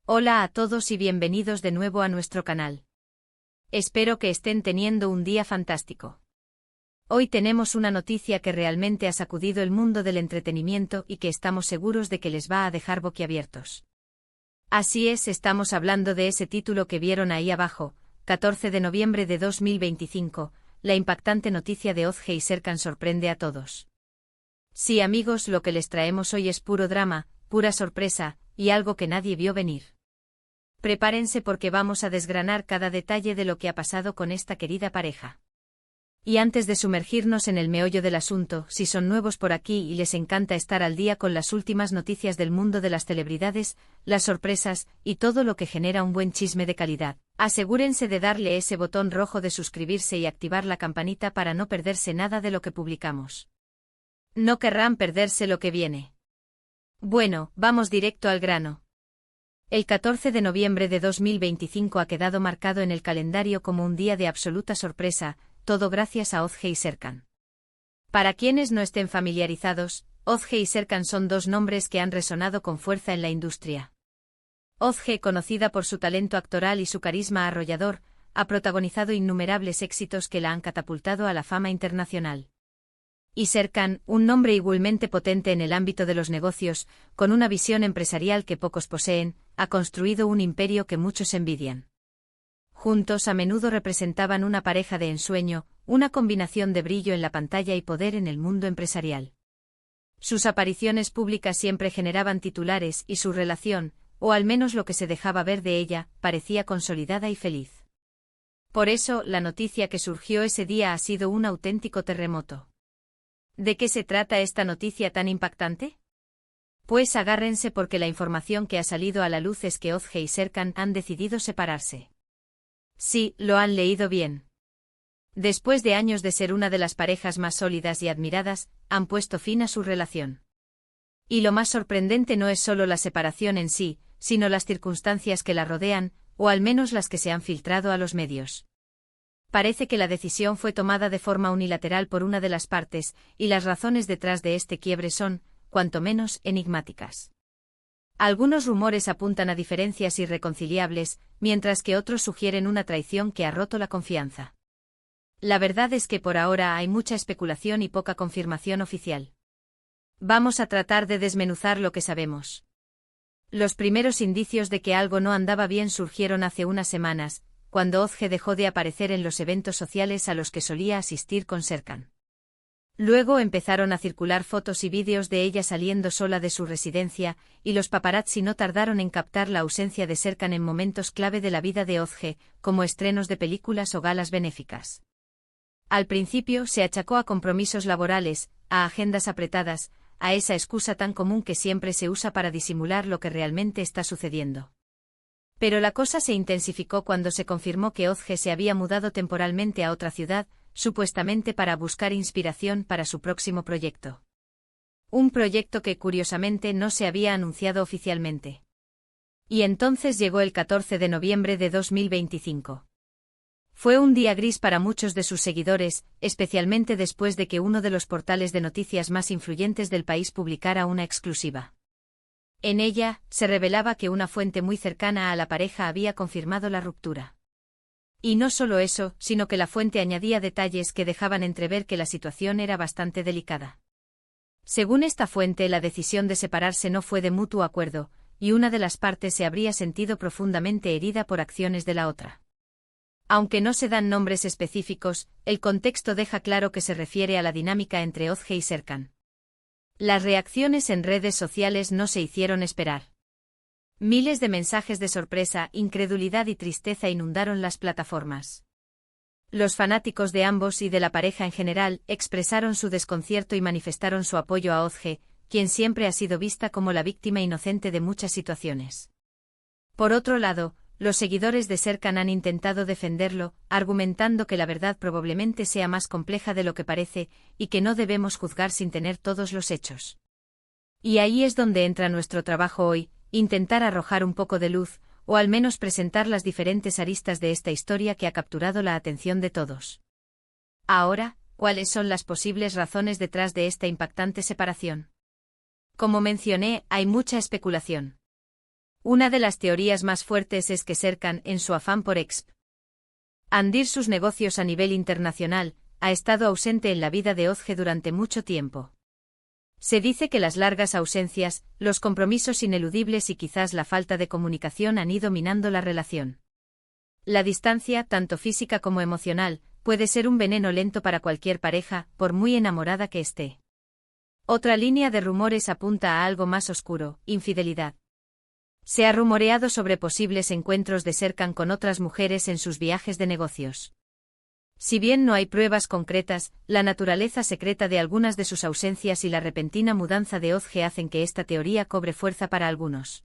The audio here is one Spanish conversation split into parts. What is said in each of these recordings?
Hola a todos y bienvenidos de nuevo a nuestro canal. Espero que estén teniendo un día fantástico. Hoy tenemos una noticia que realmente ha sacudido el mundo del entretenimiento y que estamos seguros de que les va a dejar boquiabiertos. Así es, estamos hablando de ese título que vieron ahí abajo, 14 de noviembre de 2025, la impactante noticia de Ozge y Serkan sorprende a todos. Sí amigos, lo que les traemos hoy es puro drama, pura sorpresa, y algo que nadie vio venir. Prepárense porque vamos a desgranar cada detalle de lo que ha pasado con esta querida pareja. Y antes de sumergirnos en el meollo del asunto, si son nuevos por aquí y les encanta estar al día con las últimas noticias del mundo de las celebridades, las sorpresas y todo lo que genera un buen chisme de calidad, asegúrense de darle ese botón rojo de suscribirse y activar la campanita para no perderse nada de lo que publicamos. No querrán perderse lo que viene. Bueno, vamos directo al grano. El 14 de noviembre de 2025 ha quedado marcado en el calendario como un día de absoluta sorpresa, todo gracias a Ozge y Serkan. Para quienes no estén familiarizados, Ozge y Serkan son dos nombres que han resonado con fuerza en la industria. Ozge, conocida por su talento actoral y su carisma arrollador, ha protagonizado innumerables éxitos que la han catapultado a la fama internacional. Y Serkan, un nombre igualmente potente en el ámbito de los negocios, con una visión empresarial que pocos poseen, ha construido un imperio que muchos envidian. Juntos a menudo representaban una pareja de ensueño, una combinación de brillo en la pantalla y poder en el mundo empresarial. Sus apariciones públicas siempre generaban titulares y su relación, o al menos lo que se dejaba ver de ella, parecía consolidada y feliz. Por eso, la noticia que surgió ese día ha sido un auténtico terremoto. ¿De qué se trata esta noticia tan impactante? Pues agárrense porque la información que ha salido a la luz es que Ozge y Serkan han decidido separarse. Sí, lo han leído bien. Después de años de ser una de las parejas más sólidas y admiradas, han puesto fin a su relación. Y lo más sorprendente no es solo la separación en sí, sino las circunstancias que la rodean, o al menos las que se han filtrado a los medios. Parece que la decisión fue tomada de forma unilateral por una de las partes, y las razones detrás de este quiebre son, cuanto menos, enigmáticas. Algunos rumores apuntan a diferencias irreconciliables, mientras que otros sugieren una traición que ha roto la confianza. La verdad es que por ahora hay mucha especulación y poca confirmación oficial. Vamos a tratar de desmenuzar lo que sabemos. Los primeros indicios de que algo no andaba bien surgieron hace unas semanas, cuando Ozge dejó de aparecer en los eventos sociales a los que solía asistir con Serkan. Luego empezaron a circular fotos y vídeos de ella saliendo sola de su residencia, y los paparazzi no tardaron en captar la ausencia de Serkan en momentos clave de la vida de Ozge, como estrenos de películas o galas benéficas. Al principio se achacó a compromisos laborales, a agendas apretadas, a esa excusa tan común que siempre se usa para disimular lo que realmente está sucediendo. Pero la cosa se intensificó cuando se confirmó que Ozge se había mudado temporalmente a otra ciudad, supuestamente para buscar inspiración para su próximo proyecto. Un proyecto que curiosamente no se había anunciado oficialmente. Y entonces llegó el 14 de noviembre de 2025. Fue un día gris para muchos de sus seguidores, especialmente después de que uno de los portales de noticias más influyentes del país publicara una exclusiva. En ella, se revelaba que una fuente muy cercana a la pareja había confirmado la ruptura. Y no solo eso, sino que la fuente añadía detalles que dejaban entrever que la situación era bastante delicada. Según esta fuente, la decisión de separarse no fue de mutuo acuerdo, y una de las partes se habría sentido profundamente herida por acciones de la otra. Aunque no se dan nombres específicos, el contexto deja claro que se refiere a la dinámica entre Ozge y Serkan. Las reacciones en redes sociales no se hicieron esperar. Miles de mensajes de sorpresa, incredulidad y tristeza inundaron las plataformas. Los fanáticos de ambos y de la pareja en general expresaron su desconcierto y manifestaron su apoyo a Ozge, quien siempre ha sido vista como la víctima inocente de muchas situaciones. Por otro lado, los seguidores de Serkan han intentado defenderlo, argumentando que la verdad probablemente sea más compleja de lo que parece, y que no debemos juzgar sin tener todos los hechos. Y ahí es donde entra nuestro trabajo hoy, intentar arrojar un poco de luz, o al menos presentar las diferentes aristas de esta historia que ha capturado la atención de todos. Ahora, ¿cuáles son las posibles razones detrás de esta impactante separación? Como mencioné, hay mucha especulación. Una de las teorías más fuertes es que Serkan, en su afán por expandir sus negocios a nivel internacional, ha estado ausente en la vida de Ozge durante mucho tiempo. Se dice que las largas ausencias, los compromisos ineludibles y quizás la falta de comunicación han ido minando la relación. La distancia, tanto física como emocional, puede ser un veneno lento para cualquier pareja, por muy enamorada que esté. Otra línea de rumores apunta a algo más oscuro: infidelidad. Se ha rumoreado sobre posibles encuentros de Serkan con otras mujeres en sus viajes de negocios. Si bien no hay pruebas concretas, la naturaleza secreta de algunas de sus ausencias y la repentina mudanza de Ozge hacen que esta teoría cobre fuerza para algunos.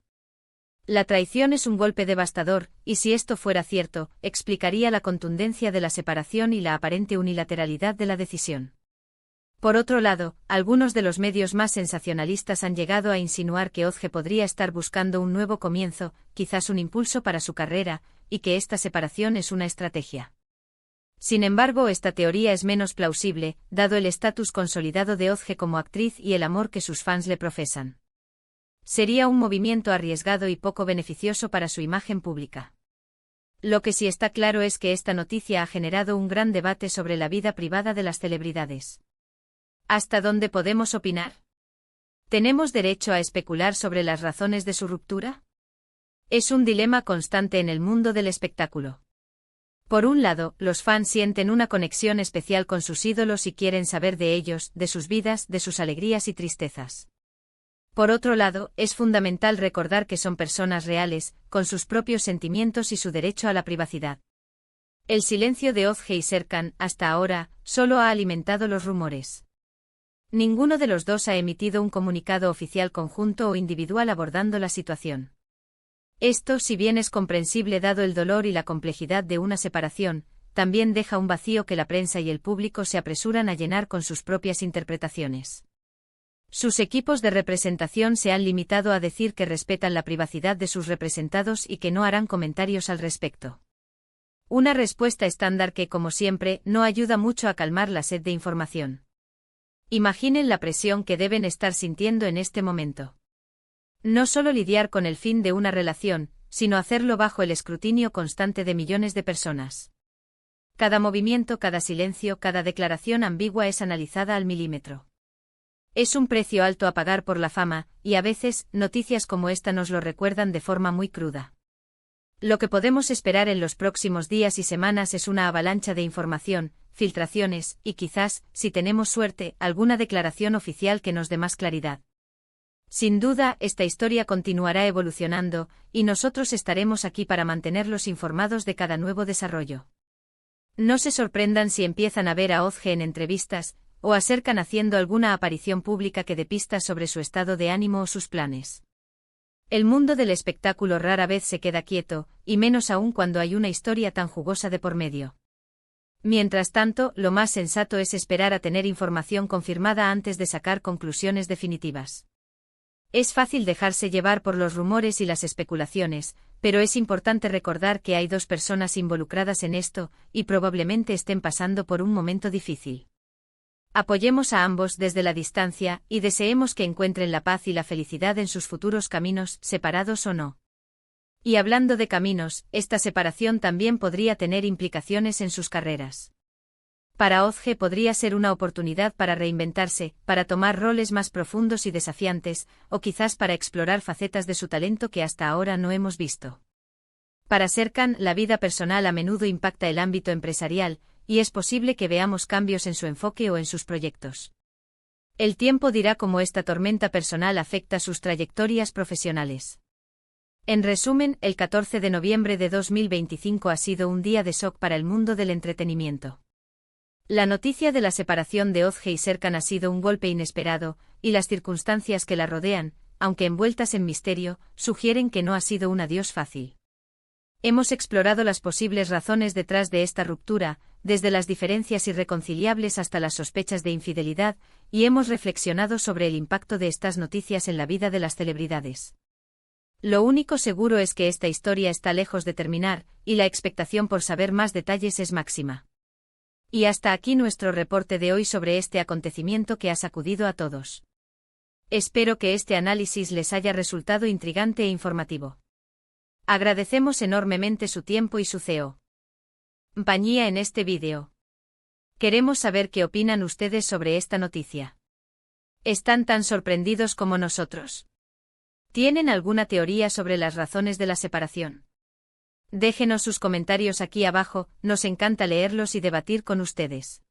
La traición es un golpe devastador, y si esto fuera cierto, explicaría la contundencia de la separación y la aparente unilateralidad de la decisión. Por otro lado, algunos de los medios más sensacionalistas han llegado a insinuar que Ozge podría estar buscando un nuevo comienzo, quizás un impulso para su carrera, y que esta separación es una estrategia. Sin embargo, esta teoría es menos plausible, dado el estatus consolidado de Ozge como actriz y el amor que sus fans le profesan. Sería un movimiento arriesgado y poco beneficioso para su imagen pública. Lo que sí está claro es que esta noticia ha generado un gran debate sobre la vida privada de las celebridades. ¿Hasta dónde podemos opinar? ¿Tenemos derecho a especular sobre las razones de su ruptura? Es un dilema constante en el mundo del espectáculo. Por un lado, los fans sienten una conexión especial con sus ídolos y quieren saber de ellos, de sus vidas, de sus alegrías y tristezas. Por otro lado, es fundamental recordar que son personas reales, con sus propios sentimientos y su derecho a la privacidad. El silencio de Ozge y Serkan, hasta ahora, solo ha alimentado los rumores. Ninguno de los dos ha emitido un comunicado oficial conjunto o individual abordando la situación. Esto, si bien es comprensible dado el dolor y la complejidad de una separación, también deja un vacío que la prensa y el público se apresuran a llenar con sus propias interpretaciones. Sus equipos de representación se han limitado a decir que respetan la privacidad de sus representados y que no harán comentarios al respecto. Una respuesta estándar que, como siempre, no ayuda mucho a calmar la sed de información. Imaginen la presión que deben estar sintiendo en este momento. No solo lidiar con el fin de una relación, sino hacerlo bajo el escrutinio constante de millones de personas. Cada movimiento, cada silencio, cada declaración ambigua es analizada al milímetro. Es un precio alto a pagar por la fama, y a veces, noticias como esta nos lo recuerdan de forma muy cruda. Lo que podemos esperar en los próximos días y semanas es una avalancha de información, filtraciones, y quizás, si tenemos suerte, alguna declaración oficial que nos dé más claridad. Sin duda, esta historia continuará evolucionando, y nosotros estaremos aquí para mantenerlos informados de cada nuevo desarrollo. No se sorprendan si empiezan a ver a Ozge en entrevistas, o a Serkan haciendo alguna aparición pública que dé pistas sobre su estado de ánimo o sus planes. El mundo del espectáculo rara vez se queda quieto, y menos aún cuando hay una historia tan jugosa de por medio. Mientras tanto, lo más sensato es esperar a tener información confirmada antes de sacar conclusiones definitivas. Es fácil dejarse llevar por los rumores y las especulaciones, pero es importante recordar que hay dos personas involucradas en esto, y probablemente estén pasando por un momento difícil. Apoyemos a ambos desde la distancia, y deseemos que encuentren la paz y la felicidad en sus futuros caminos, separados o no. Y hablando de caminos, esta separación también podría tener implicaciones en sus carreras. Para Ozge podría ser una oportunidad para reinventarse, para tomar roles más profundos y desafiantes, o quizás para explorar facetas de su talento que hasta ahora no hemos visto. Para Serkan, la vida personal a menudo impacta el ámbito empresarial, y es posible que veamos cambios en su enfoque o en sus proyectos. El tiempo dirá cómo esta tormenta personal afecta sus trayectorias profesionales. En resumen, el 14 de noviembre de 2025 ha sido un día de shock para el mundo del entretenimiento. La noticia de la separación de Ozge y Serkan ha sido un golpe inesperado, y las circunstancias que la rodean, aunque envueltas en misterio, sugieren que no ha sido un adiós fácil. Hemos explorado las posibles razones detrás de esta ruptura, desde las diferencias irreconciliables hasta las sospechas de infidelidad, y hemos reflexionado sobre el impacto de estas noticias en la vida de las celebridades. Lo único seguro es que esta historia está lejos de terminar, y la expectación por saber más detalles es máxima. Y hasta aquí nuestro reporte de hoy sobre este acontecimiento que ha sacudido a todos. Espero que este análisis les haya resultado intrigante e informativo. Agradecemos enormemente su tiempo y su compañía en este vídeo. Queremos saber qué opinan ustedes sobre esta noticia. ¿Están tan sorprendidos como nosotros? ¿Tienen alguna teoría sobre las razones de la separación? Déjenos sus comentarios aquí abajo, nos encanta leerlos y debatir con ustedes.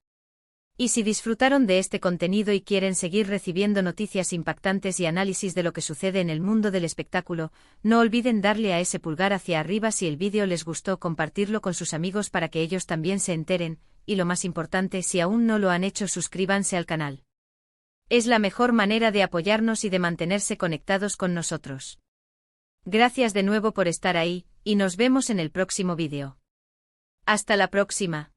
Y si disfrutaron de este contenido y quieren seguir recibiendo noticias impactantes y análisis de lo que sucede en el mundo del espectáculo, no olviden darle a ese pulgar hacia arriba si el vídeo les gustó, compartirlo con sus amigos para que ellos también se enteren, y lo más importante, si aún no lo han hecho, suscríbanse al canal. Es la mejor manera de apoyarnos y de mantenerse conectados con nosotros. Gracias de nuevo por estar ahí, y nos vemos en el próximo vídeo. Hasta la próxima.